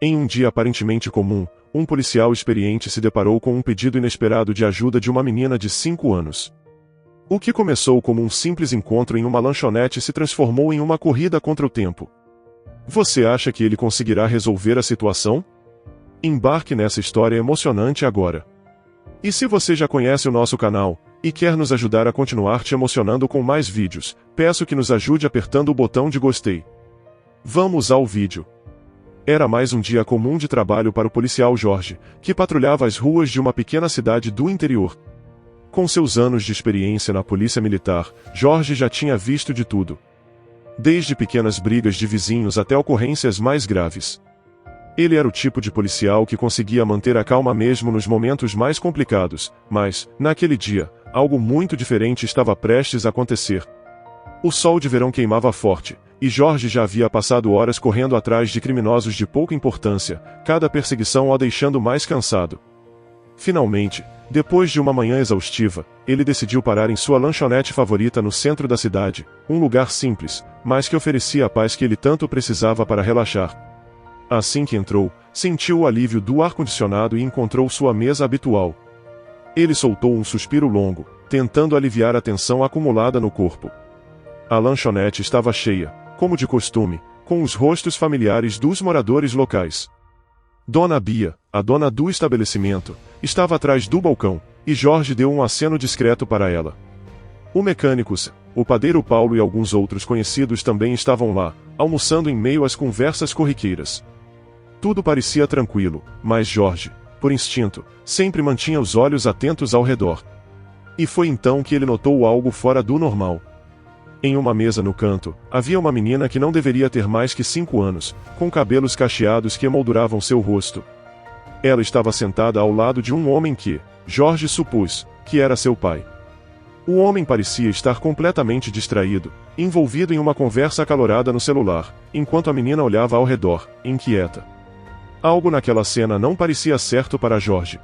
Em um dia aparentemente comum, um policial experiente se deparou com um pedido inesperado de ajuda de uma menina de 5 anos. O que começou como um simples encontro em uma lanchonete se transformou em uma corrida contra o tempo. Você acha que ele conseguirá resolver a situação? Embarque nessa história emocionante agora. E se você já conhece o nosso canal, e quer nos ajudar a continuar te emocionando com mais vídeos, peço que nos ajude apertando o botão de gostei. Vamos ao vídeo. Era mais um dia comum de trabalho para o policial Jorge, que patrulhava as ruas de uma pequena cidade do interior. Com seus anos de experiência na polícia militar, Jorge já tinha visto de tudo. Desde pequenas brigas de vizinhos até ocorrências mais graves. Ele era o tipo de policial que conseguia manter a calma mesmo nos momentos mais complicados, mas, naquele dia, algo muito diferente estava prestes a acontecer. O sol de verão queimava forte, e Jorge já havia passado horas correndo atrás de criminosos de pouca importância, cada perseguição o deixando mais cansado. Finalmente, depois de uma manhã exaustiva, ele decidiu parar em sua lanchonete favorita no centro da cidade, um lugar simples, mas que oferecia a paz que ele tanto precisava para relaxar. Assim que entrou, sentiu o alívio do ar-condicionado e encontrou sua mesa habitual. Ele soltou um suspiro longo, tentando aliviar a tensão acumulada no corpo. A lanchonete estava cheia, como de costume, com os rostos familiares dos moradores locais. Dona Bia, a dona do estabelecimento, estava atrás do balcão, e Jorge deu um aceno discreto para ela. O mecânico, o padeiro Paulo e alguns outros conhecidos também estavam lá, almoçando em meio às conversas corriqueiras. Tudo parecia tranquilo, mas Jorge, por instinto, sempre mantinha os olhos atentos ao redor. E foi então que ele notou algo fora do normal. Em uma mesa no canto, havia uma menina que não deveria ter mais que 5 anos, com cabelos cacheados que emolduravam seu rosto. Ela estava sentada ao lado de um homem que, Jorge supôs, que era seu pai. O homem parecia estar completamente distraído, envolvido em uma conversa acalorada no celular, enquanto a menina olhava ao redor, inquieta. Algo naquela cena não parecia certo para Jorge.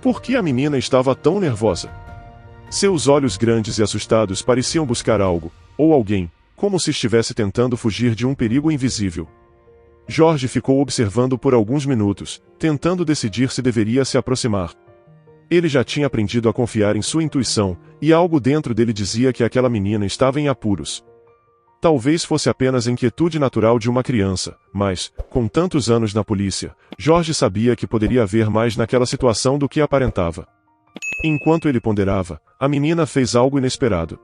Por que a menina estava tão nervosa? Seus olhos grandes e assustados pareciam buscar algo, ou alguém, como se estivesse tentando fugir de um perigo invisível. Jorge ficou observando por alguns minutos, tentando decidir se deveria se aproximar. Ele já tinha aprendido a confiar em sua intuição, e algo dentro dele dizia que aquela menina estava em apuros. Talvez fosse apenas a inquietude natural de uma criança, mas, com tantos anos na polícia, Jorge sabia que poderia haver mais naquela situação do que aparentava. Enquanto ele ponderava, a menina fez algo inesperado.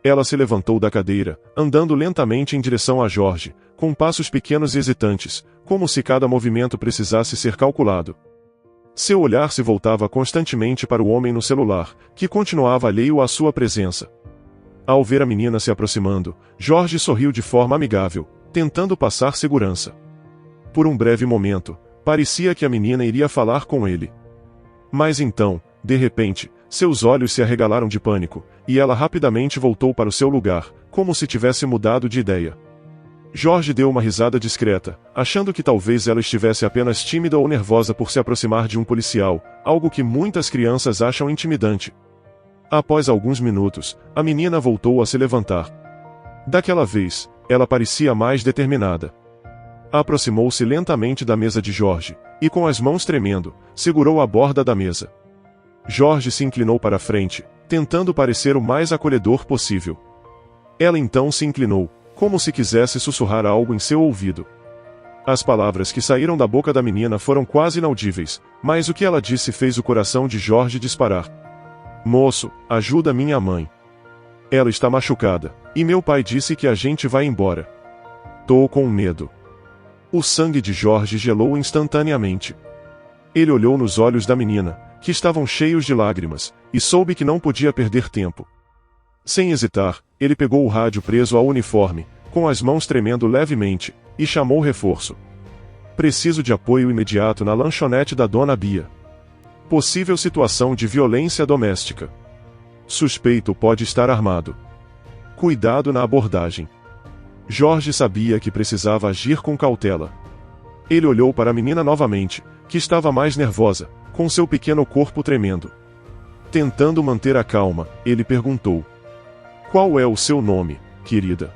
Ela se levantou da cadeira, andando lentamente em direção a Jorge, com passos pequenos e hesitantes, como se cada movimento precisasse ser calculado. Seu olhar se voltava constantemente para o homem no celular, que continuava alheio à sua presença. Ao ver a menina se aproximando, Jorge sorriu de forma amigável, tentando passar segurança. Por um breve momento, parecia que a menina iria falar com ele. Mas então, de repente, seus olhos se arregalaram de pânico, e ela rapidamente voltou para o seu lugar, como se tivesse mudado de ideia. Jorge deu uma risada discreta, achando que talvez ela estivesse apenas tímida ou nervosa por se aproximar de um policial, algo que muitas crianças acham intimidante. Após alguns minutos, a menina voltou a se levantar. Daquela vez, ela parecia mais determinada. Aproximou-se lentamente da mesa de Jorge, e com as mãos tremendo, segurou a borda da mesa. Jorge se inclinou para a frente, tentando parecer o mais acolhedor possível. Ela então se inclinou, como se quisesse sussurrar algo em seu ouvido. As palavras que saíram da boca da menina foram quase inaudíveis, mas o que ela disse fez o coração de Jorge disparar. Moço, ajuda minha mãe. Ela está machucada, e meu pai disse que a gente vai embora. Tô com medo. O sangue de Jorge gelou instantaneamente. Ele olhou nos olhos da menina, que estavam cheios de lágrimas, e soube que não podia perder tempo. Sem hesitar, ele pegou o rádio preso ao uniforme, com as mãos tremendo levemente, e chamou reforço. Preciso de apoio imediato na lanchonete da Dona Bia. Possível situação de violência doméstica. Suspeito pode estar armado. Cuidado na abordagem. Jorge sabia que precisava agir com cautela. Ele olhou para a menina novamente, que estava mais nervosa, com seu pequeno corpo tremendo. Tentando manter a calma, ele perguntou: "Qual é o seu nome, querida?"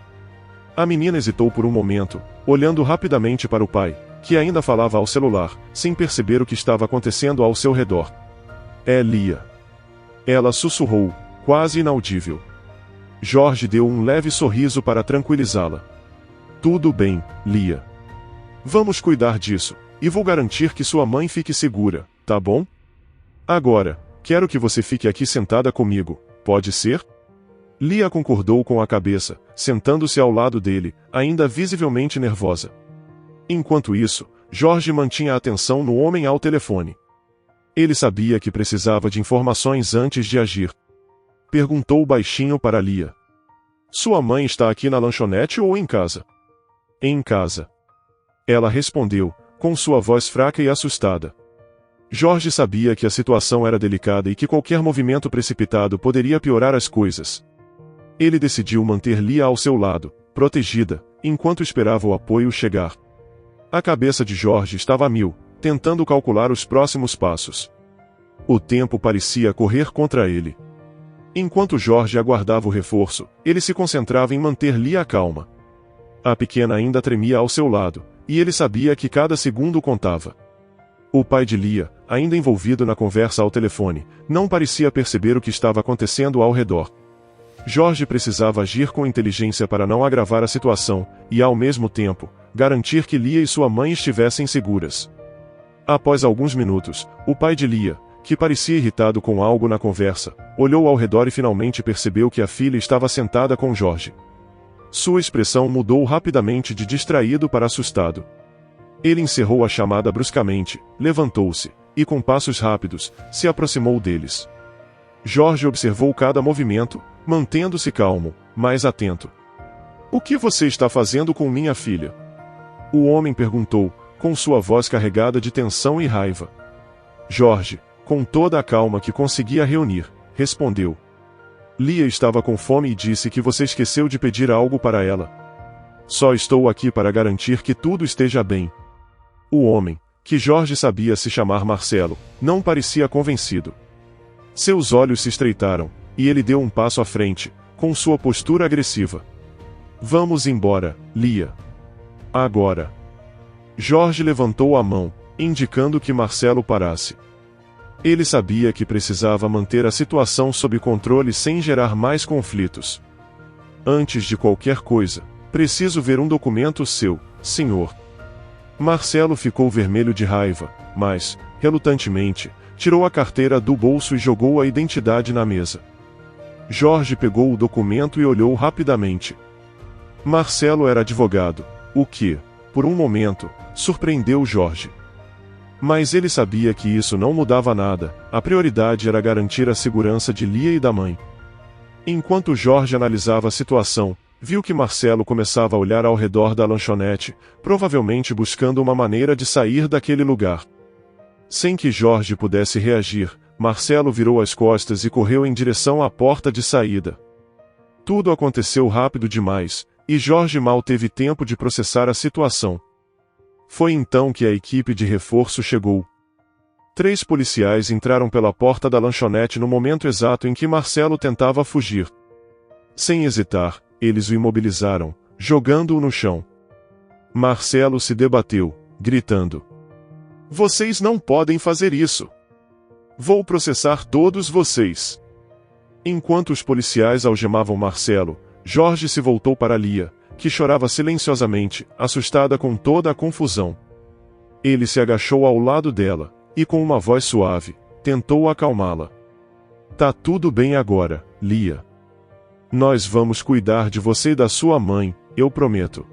A menina hesitou por um momento, olhando rapidamente para o pai, que ainda falava ao celular, sem perceber o que estava acontecendo ao seu redor. É Lia. Ela sussurrou, quase inaudível. Jorge deu um leve sorriso para tranquilizá-la. Tudo bem, Lia. Vamos cuidar disso, e vou garantir que sua mãe fique segura, tá bom? Agora, quero que você fique aqui sentada comigo, pode ser? Lia concordou com a cabeça, sentando-se ao lado dele, ainda visivelmente nervosa. Enquanto isso, Jorge mantinha a atenção no homem ao telefone. Ele sabia que precisava de informações antes de agir. Perguntou baixinho para Lia. Sua mãe está aqui na lanchonete ou em casa? Em casa. Ela respondeu, com sua voz fraca e assustada. Jorge sabia que a situação era delicada e que qualquer movimento precipitado poderia piorar as coisas. Ele decidiu manter Lia ao seu lado, protegida, enquanto esperava o apoio chegar. A cabeça de Jorge estava a mil, tentando calcular os próximos passos. O tempo parecia correr contra ele. Enquanto Jorge aguardava o reforço, ele se concentrava em manter Lia calma. A pequena ainda tremia ao seu lado, e ele sabia que cada segundo contava. O pai de Lia, ainda envolvido na conversa ao telefone, não parecia perceber o que estava acontecendo ao redor. Jorge precisava agir com inteligência para não agravar a situação, e ao mesmo tempo, garantir que Lia e sua mãe estivessem seguras. Após alguns minutos, o pai de Lia, que parecia irritado com algo na conversa, olhou ao redor e finalmente percebeu que a filha estava sentada com Jorge. Sua expressão mudou rapidamente de distraído para assustado. Ele encerrou a chamada bruscamente, levantou-se, e com passos rápidos, se aproximou deles. Jorge observou cada movimento, mantendo-se calmo, mas atento. O que você está fazendo com minha filha? O homem perguntou, com sua voz carregada de tensão e raiva. Jorge, com toda a calma que conseguia reunir, respondeu. Lia estava com fome e disse que você esqueceu de pedir algo para ela. Só estou aqui para garantir que tudo esteja bem. O homem, que Jorge sabia se chamar Marcelo, não parecia convencido. Seus olhos se estreitaram, e ele deu um passo à frente, com sua postura agressiva. Vamos embora, Lia. Agora. Jorge levantou a mão, indicando que Marcelo parasse. Ele sabia que precisava manter a situação sob controle sem gerar mais conflitos. Antes de qualquer coisa, preciso ver um documento seu, senhor. Marcelo ficou vermelho de raiva, mas, relutantemente, tirou a carteira do bolso e jogou a identidade na mesa. Jorge pegou o documento e olhou rapidamente. Marcelo era advogado, o que, por um momento, surpreendeu Jorge. Mas ele sabia que isso não mudava nada, a prioridade era garantir a segurança de Lia e da mãe. Enquanto Jorge analisava a situação, viu que Marcelo começava a olhar ao redor da lanchonete, provavelmente buscando uma maneira de sair daquele lugar. Sem que Jorge pudesse reagir, Marcelo virou as costas e correu em direção à porta de saída. Tudo aconteceu rápido demais, e Jorge mal teve tempo de processar a situação. Foi então que a equipe de reforço chegou. 3 policiais entraram pela porta da lanchonete no momento exato em que Marcelo tentava fugir. Sem hesitar, eles o imobilizaram, jogando-o no chão. Marcelo se debateu, gritando. Vocês não podem fazer isso. Vou processar todos vocês. Enquanto os policiais algemavam Marcelo, Jorge se voltou para Lia, que chorava silenciosamente, assustada com toda a confusão. Ele se agachou ao lado dela, e com uma voz suave, tentou acalmá-la. Tá tudo bem agora, Lia. Nós vamos cuidar de você e da sua mãe, eu prometo.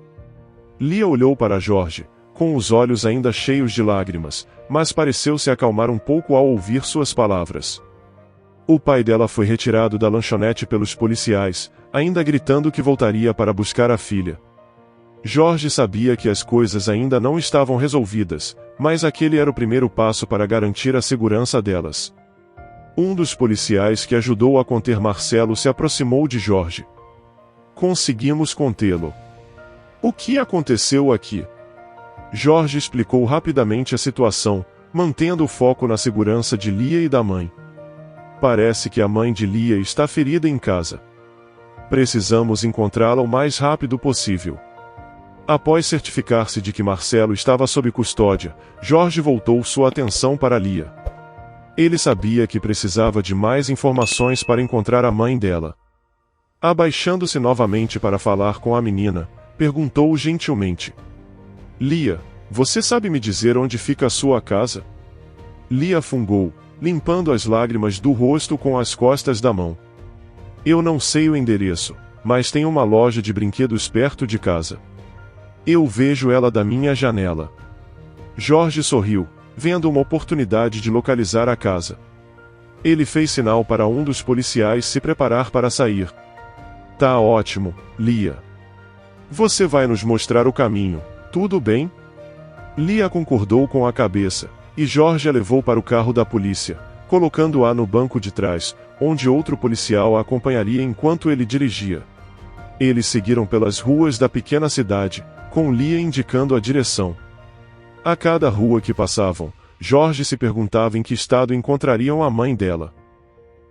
Lia olhou para Jorge, com os olhos ainda cheios de lágrimas, mas pareceu se acalmar um pouco ao ouvir suas palavras. O pai dela foi retirado da lanchonete pelos policiais, ainda gritando que voltaria para buscar a filha. Jorge sabia que as coisas ainda não estavam resolvidas, mas aquele era o primeiro passo para garantir a segurança delas. Um dos policiais que ajudou a conter Marcelo se aproximou de Jorge. Conseguimos contê-lo. O que aconteceu aqui? Jorge explicou rapidamente a situação, mantendo o foco na segurança de Lia e da mãe. Parece que a mãe de Lia está ferida em casa. Precisamos encontrá-la o mais rápido possível. Após certificar-se de que Marcelo estava sob custódia, Jorge voltou sua atenção para Lia. Ele sabia que precisava de mais informações para encontrar a mãe dela. Abaixando-se novamente para falar com a menina, perguntou gentilmente: Lia, você sabe me dizer onde fica a sua casa? Lia fungou, limpando as lágrimas do rosto com as costas da mão. Eu não sei o endereço, mas tem uma loja de brinquedos perto de casa. Eu vejo ela da minha janela. Jorge sorriu, vendo uma oportunidade de localizar a casa. Ele fez sinal para um dos policiais se preparar para sair. Tá ótimo, Lia. Você vai nos mostrar o caminho, tudo bem? Lia concordou com a cabeça, e Jorge a levou para o carro da polícia, colocando-a no banco de trás, onde outro policial a acompanharia enquanto ele dirigia. Eles seguiram pelas ruas da pequena cidade, com Lia indicando a direção. A cada rua que passavam, Jorge se perguntava em que estado encontrariam a mãe dela.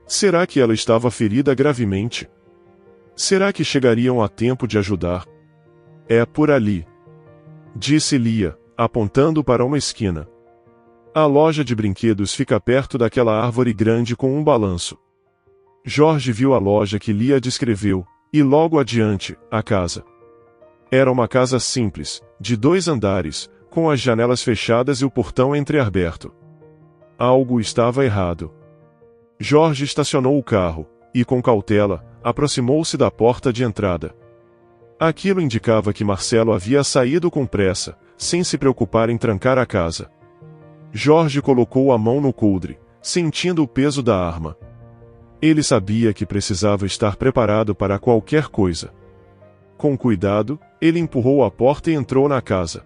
Será que ela estava ferida gravemente? Será que chegariam a tempo de ajudar? É por ali, disse Lia, apontando para uma esquina. A loja de brinquedos fica perto daquela árvore grande com um balanço. Jorge viu a loja que Lia descreveu, e logo adiante, a casa. Era uma casa simples, de 2 andares, com as janelas fechadas e o portão entreaberto. Algo estava errado. Jorge estacionou o carro, e com cautela, aproximou-se da porta de entrada. Aquilo indicava que Marcelo havia saído com pressa, sem se preocupar em trancar a casa. Jorge colocou a mão no coldre, sentindo o peso da arma. Ele sabia que precisava estar preparado para qualquer coisa. Com cuidado, ele empurrou a porta e entrou na casa.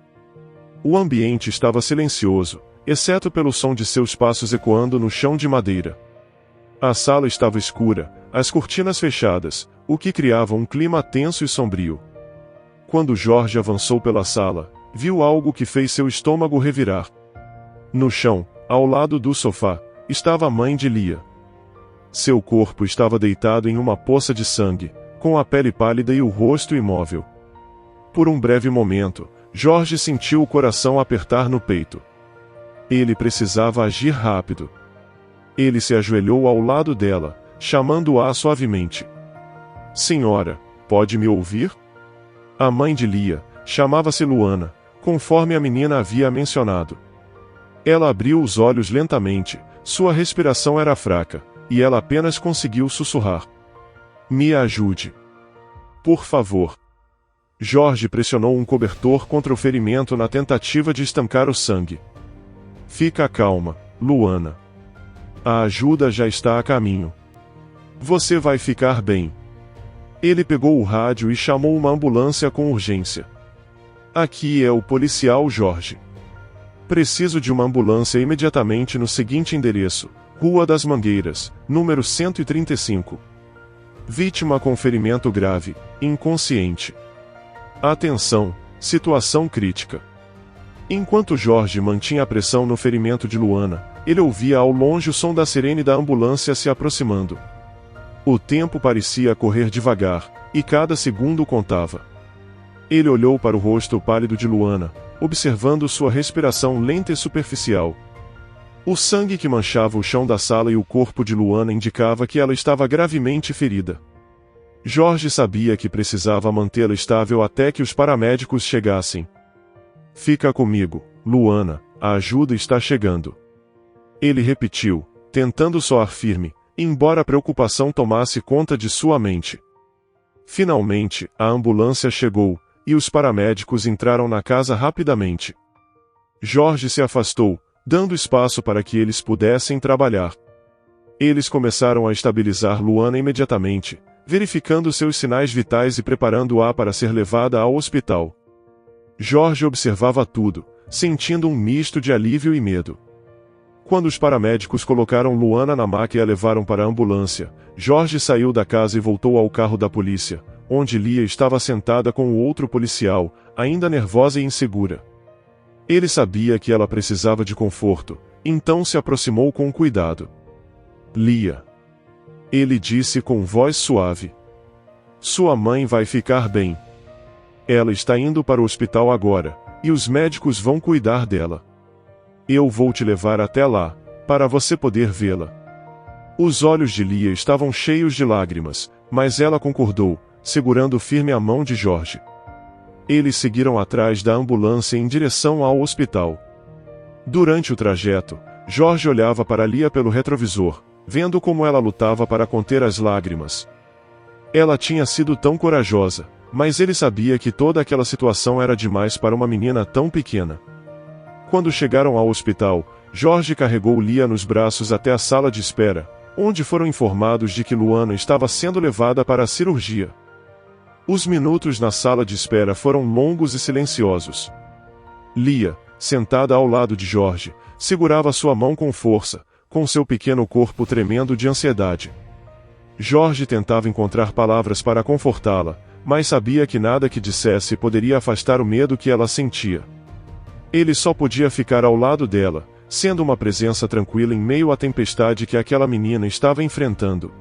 O ambiente estava silencioso, exceto pelo som de seus passos ecoando no chão de madeira. A sala estava escura, as cortinas fechadas, o que criava um clima tenso e sombrio. Quando Jorge avançou pela sala, viu algo que fez seu estômago revirar. No chão, ao lado do sofá, estava a mãe de Lia. Seu corpo estava deitado em uma poça de sangue, com a pele pálida e o rosto imóvel. Por um breve momento, Jorge sentiu o coração apertar no peito. Ele precisava agir rápido. Ele se ajoelhou ao lado dela, chamando-a suavemente. Senhora, pode me ouvir? A mãe de Lia chamava-se Luana, conforme a menina havia mencionado. Ela abriu os olhos lentamente, sua respiração era fraca, e ela apenas conseguiu sussurrar. Me ajude. Por favor. Jorge pressionou um cobertor contra o ferimento na tentativa de estancar o sangue. Fica calma, Luana. A ajuda já está a caminho. Você vai ficar bem. Ele pegou o rádio e chamou uma ambulância com urgência. Aqui é o policial Jorge. Preciso de uma ambulância imediatamente no seguinte endereço: Rua das Mangueiras, número 135. Vítima com ferimento grave, inconsciente. Atenção, situação crítica. Enquanto Jorge mantinha a pressão no ferimento de Luana, ele ouvia ao longe o som da sirene da ambulância se aproximando. O tempo parecia correr devagar, e cada segundo contava. Ele olhou para o rosto pálido de Luana, observando sua respiração lenta e superficial. O sangue que manchava o chão da sala e o corpo de Luana indicava que ela estava gravemente ferida. Jorge sabia que precisava mantê-la estável até que os paramédicos chegassem. Fica comigo, Luana, a ajuda está chegando. Ele repetiu, tentando soar firme, embora a preocupação tomasse conta de sua mente. Finalmente, a ambulância chegou, e os paramédicos entraram na casa rapidamente. Jorge se afastou, dando espaço para que eles pudessem trabalhar. Eles começaram a estabilizar Luana imediatamente, verificando seus sinais vitais e preparando-a para ser levada ao hospital. Jorge observava tudo, sentindo um misto de alívio e medo. Quando os paramédicos colocaram Luana na maca e a levaram para a ambulância, Jorge saiu da casa e voltou ao carro da polícia, onde Lia estava sentada com o outro policial, ainda nervosa e insegura. Ele sabia que ela precisava de conforto, então se aproximou com cuidado. Lia. Ele disse com voz suave. Sua mãe vai ficar bem. Ela está indo para o hospital agora, e os médicos vão cuidar dela. Eu vou te levar até lá, para você poder vê-la. Os olhos de Lia estavam cheios de lágrimas, mas ela concordou, segurando firme a mão de Jorge. Eles seguiram atrás da ambulância em direção ao hospital. Durante o trajeto, Jorge olhava para Lia pelo retrovisor, vendo como ela lutava para conter as lágrimas. Ela tinha sido tão corajosa, mas ele sabia que toda aquela situação era demais para uma menina tão pequena. Quando chegaram ao hospital, Jorge carregou Lia nos braços até a sala de espera, onde foram informados de que Luana estava sendo levada para a cirurgia. Os minutos na sala de espera foram longos e silenciosos. Lia, sentada ao lado de Jorge, segurava sua mão com força, com seu pequeno corpo tremendo de ansiedade. Jorge tentava encontrar palavras para confortá-la, mas sabia que nada que dissesse poderia afastar o medo que ela sentia. Ele só podia ficar ao lado dela, sendo uma presença tranquila em meio à tempestade que aquela menina estava enfrentando.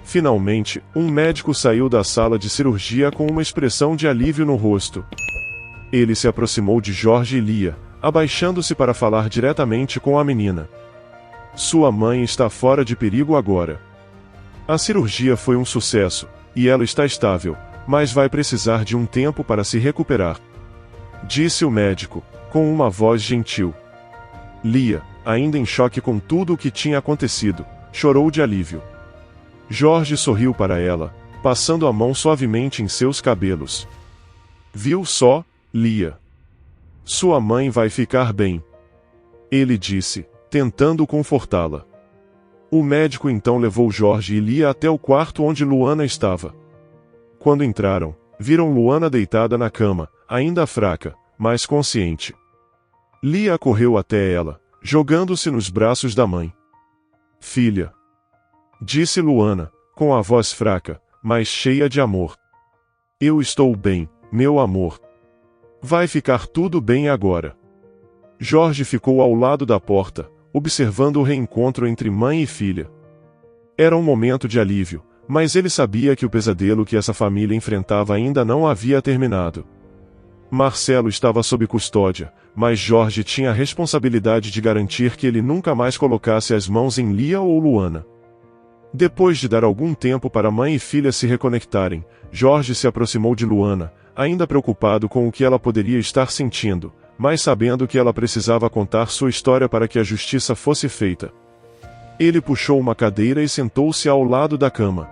Finalmente, um médico saiu da sala de cirurgia com uma expressão de alívio no rosto. Ele se aproximou de Jorge e Lia, abaixando-se para falar diretamente com a menina. Sua mãe está fora de perigo agora. A cirurgia foi um sucesso, e ela está estável, mas vai precisar de um tempo para se recuperar. Disse o médico, com uma voz gentil. Lia, ainda em choque com tudo o que tinha acontecido, chorou de alívio. Jorge sorriu para ela, passando a mão suavemente em seus cabelos. Viu só, Lia? Sua mãe vai ficar bem. Ele disse, tentando confortá-la. O médico então levou Jorge e Lia até o quarto onde Luana estava. Quando entraram, viram Luana deitada na cama, ainda fraca, mas consciente. Lia correu até ela, jogando-se nos braços da mãe. Filha, disse Luana, com a voz fraca, mas cheia de amor. Eu estou bem, meu amor. Vai ficar tudo bem agora. Jorge ficou ao lado da porta, observando o reencontro entre mãe e filha. Era um momento de alívio, mas ele sabia que o pesadelo que essa família enfrentava ainda não havia terminado. Marcelo estava sob custódia, mas Jorge tinha a responsabilidade de garantir que ele nunca mais colocasse as mãos em Lia ou Luana. Depois de dar algum tempo para mãe e filha se reconectarem, Jorge se aproximou de Luana, ainda preocupado com o que ela poderia estar sentindo, mas sabendo que ela precisava contar sua história para que a justiça fosse feita. Ele puxou uma cadeira e sentou-se ao lado da cama.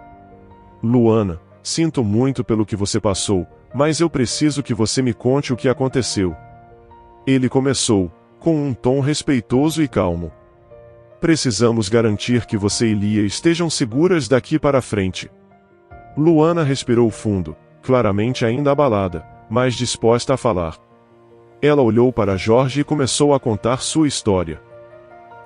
Luana, sinto muito pelo que você passou, mas eu preciso que você me conte o que aconteceu. Ele começou, com um tom respeitoso e calmo. Precisamos garantir que você e Lia estejam seguras daqui para frente. Luana respirou fundo, claramente ainda abalada, mas disposta a falar. Ela olhou para Jorge e começou a contar sua história.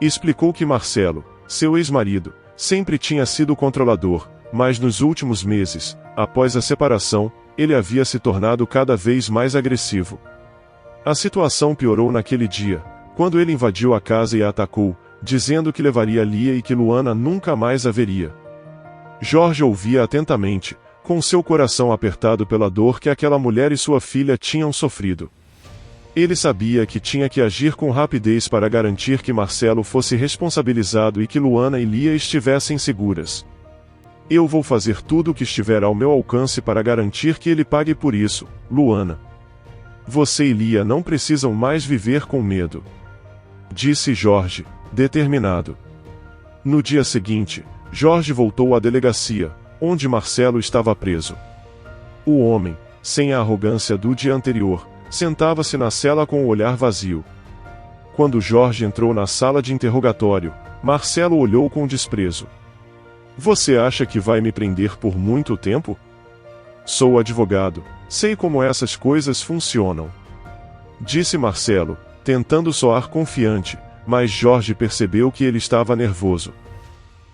Explicou que Marcelo, seu ex-marido, sempre tinha sido controlador, mas nos últimos meses, após a separação, ele havia se tornado cada vez mais agressivo. A situação piorou naquele dia, quando ele invadiu a casa e a atacou, dizendo que levaria Lia e que Luana nunca mais a veria. Jorge ouvia atentamente, com seu coração apertado pela dor que aquela mulher e sua filha tinham sofrido. Ele sabia que tinha que agir com rapidez para garantir que Marcelo fosse responsabilizado e que Luana e Lia estivessem seguras. Eu vou fazer tudo o que estiver ao meu alcance para garantir que ele pague por isso, Luana. Você e Lia não precisam mais viver com medo. Disse Jorge, determinado. No dia seguinte, Jorge voltou à delegacia, onde Marcelo estava preso. O homem, sem a arrogância do dia anterior, sentava-se na cela com o olhar vazio. Quando Jorge entrou na sala de interrogatório, Marcelo olhou com desprezo. Você acha que vai me prender por muito tempo? Sou advogado, sei como essas coisas funcionam. Disse Marcelo, tentando soar confiante, mas Jorge percebeu que ele estava nervoso.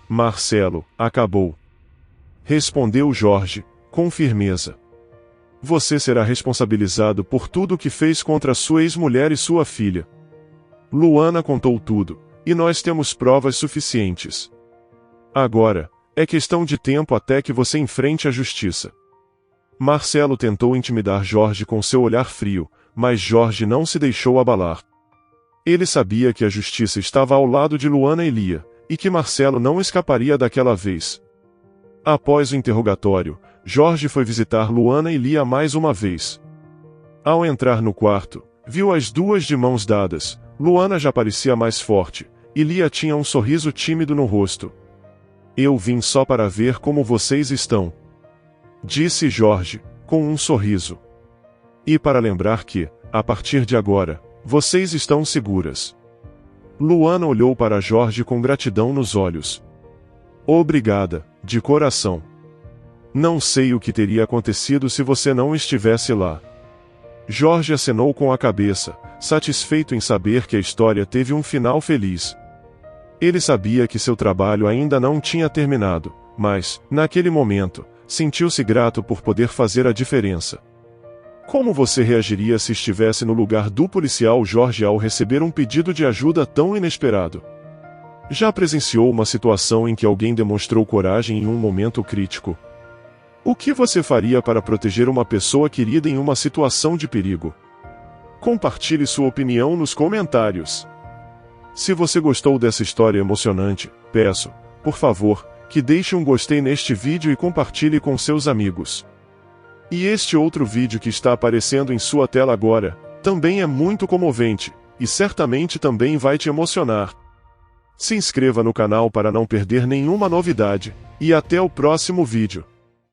Marcelo, acabou. Respondeu Jorge, com firmeza. Você será responsabilizado por tudo o que fez contra sua ex-mulher e sua filha. Luana contou tudo, e nós temos provas suficientes. Agora, é questão de tempo até que você enfrente a justiça. Marcelo tentou intimidar Jorge com seu olhar frio, mas Jorge não se deixou abalar. Ele sabia que a justiça estava ao lado de Luana e Lia, e que Marcelo não escaparia daquela vez. Após o interrogatório, Jorge foi visitar Luana e Lia mais uma vez. Ao entrar no quarto, viu as duas de mãos dadas. Luana já parecia mais forte, e Lia tinha um sorriso tímido no rosto. "Eu vim só para ver como vocês estão", disse Jorge, com um sorriso. "E para lembrar que, a partir de agora, vocês estão seguras." Luana olhou para Jorge com gratidão nos olhos. "Obrigada, de coração. Não sei o que teria acontecido se você não estivesse lá." Jorge acenou com a cabeça, satisfeito em saber que a história teve um final feliz. Ele sabia que seu trabalho ainda não tinha terminado, mas, naquele momento, sentiu-se grato por poder fazer a diferença. Como você reagiria se estivesse no lugar do policial Jorge ao receber um pedido de ajuda tão inesperado? Já presenciou uma situação em que alguém demonstrou coragem em um momento crítico? O que você faria para proteger uma pessoa querida em uma situação de perigo? Compartilhe sua opinião nos comentários. Se você gostou dessa história emocionante, peço, por favor, que deixe um gostei neste vídeo e compartilhe com seus amigos. E este outro vídeo que está aparecendo em sua tela agora, também é muito comovente, e certamente também vai te emocionar. Se inscreva no canal para não perder nenhuma novidade, e até o próximo vídeo.